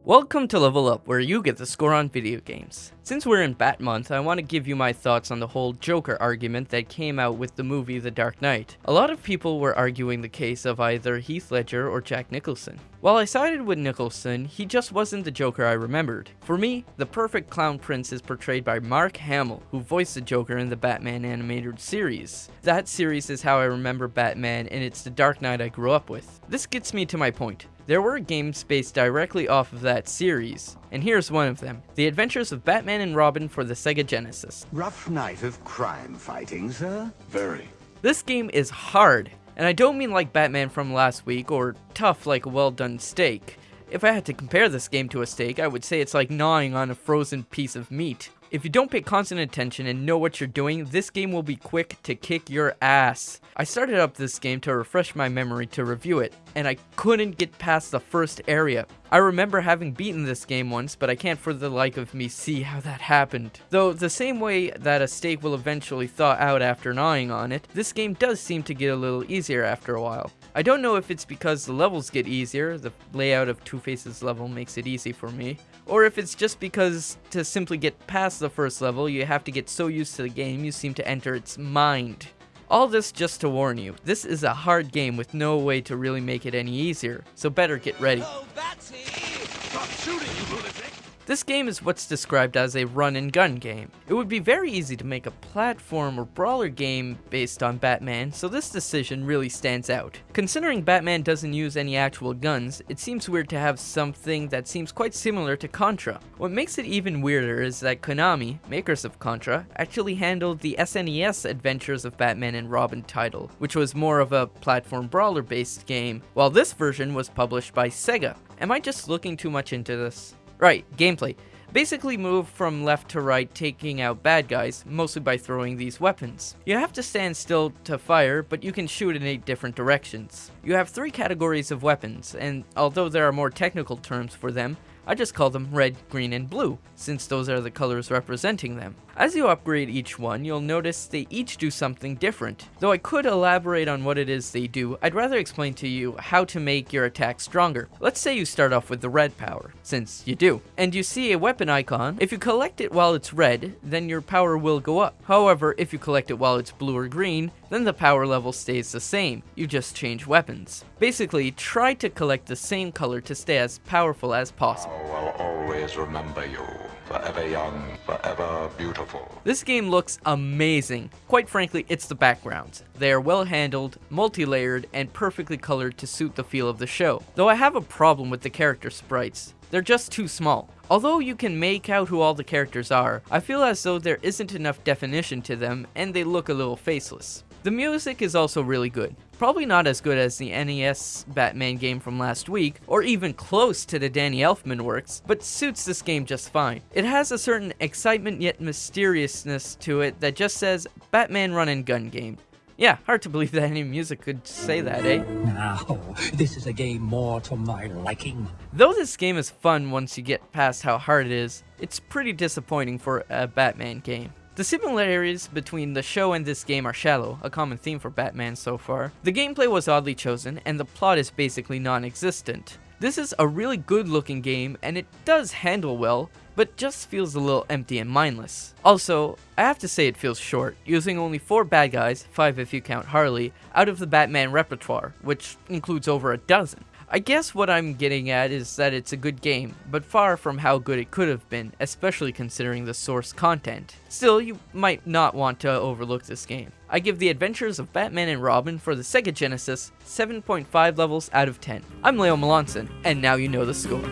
Welcome to Level Up, where you get the score on video games. Since we're in Bat Month, I want to give you my thoughts on the whole Joker argument that came out with the movie The Dark Knight. A lot of people were arguing the case of either Heath Ledger or Jack Nicholson. While I sided with Nicholson, he just wasn't the Joker I remembered. For me, the perfect clown prince is portrayed by Mark Hamill, who voiced the Joker in the Batman animated series. That series is how I remember Batman, and it's the Dark Knight I grew up with. This gets me to my point. There were games based directly off of that series, and here's one of them: The Adventures of Batman and Robin for the Sega Genesis. Rough night of crime fighting, sir? Very. This game is hard, and I don't mean like Batman from last week, or tough like a well-done steak. If I had to compare this game to a steak, I would say it's like gnawing on a frozen piece of meat. If you don't pay constant attention and know what you're doing, this game will be quick to kick your ass. I started up this game to refresh my memory to review it, and I couldn't get past the first area. I remember having beaten this game once, but I can't for the life of me see how that happened. Though the same way that a steak will eventually thaw out after gnawing on it, this game does seem to get a little easier after a while. I don't know if it's because the levels get easier, the layout of Two-Face's level makes it easy for me, or if it's just because to simply get past the first level, you have to get so used to the game you seem to enter its mind. All this just to warn you, this is a hard game with no way to really make it any easier, so better get ready. Oh, Batsy! Stop shooting, you lunatic! This game is what's described as a run-and-gun game. It would be very easy to make a platform or brawler game based on Batman, so this decision really stands out. Considering Batman doesn't use any actual guns, it seems weird to have something that seems quite similar to Contra. What makes it even weirder is that Konami, makers of Contra, actually handled the SNES Adventures of Batman and Robin title, which was more of a platform brawler based game, while this version was published by Sega. Am I just looking too much into this? Right, gameplay. Basically move from left to right, taking out bad guys, mostly by throwing these weapons. You have to stand still to fire, but you can shoot in 8 different directions. You have 3 categories of weapons, and although there are more technical terms for them, I just call them red, green, and blue, since those are the colors representing them. As you upgrade each one, you'll notice they each do something different. Though I could elaborate on what it is they do, I'd rather explain to you how to make your attack stronger. Let's say you start off with the red power, since you do, and you see a weapon icon. If you collect it while it's red, then your power will go up. However, if you collect it while it's blue or green, then the power level stays the same. You just change weapons. Basically, try to collect the same color to stay as powerful as possible. I will always remember you, forever young, forever beautiful. This game looks amazing. Quite frankly, it's the backgrounds. They are well handled, multi-layered, and perfectly colored to suit the feel of the show. Though I have a problem with the character sprites. They're just too small. Although you can make out who all the characters are, I feel as though there isn't enough definition to them and they look a little faceless. The music is also really good. Probably not as good as the NES Batman game from last week, or even close to the Danny Elfman works, but suits this game just fine. It has a certain excitement yet mysteriousness to it that just says, Batman run and gun game. Yeah, hard to believe that any music could say that, eh? Now, this is a game more to my liking. Though this game is fun once you get past how hard it is, it's pretty disappointing for a Batman game. The similarities between the show and this game are shallow, a common theme for Batman so far. The gameplay was oddly chosen, and the plot is basically non-existent. This is a really good looking game, and it does handle well, but just feels a little empty and mindless. Also, I have to say it feels short, using only 4 bad guys, 5 if you count Harley, out of the Batman repertoire, which includes over a dozen. I guess what I'm getting at is that it's a good game, but far from how good it could have been, especially considering the source content. Still, you might not want to overlook this game. I give The Adventures of Batman and Robin for the Sega Genesis 7.5 levels out of 10. I'm Leo Melanson, and now you know the score.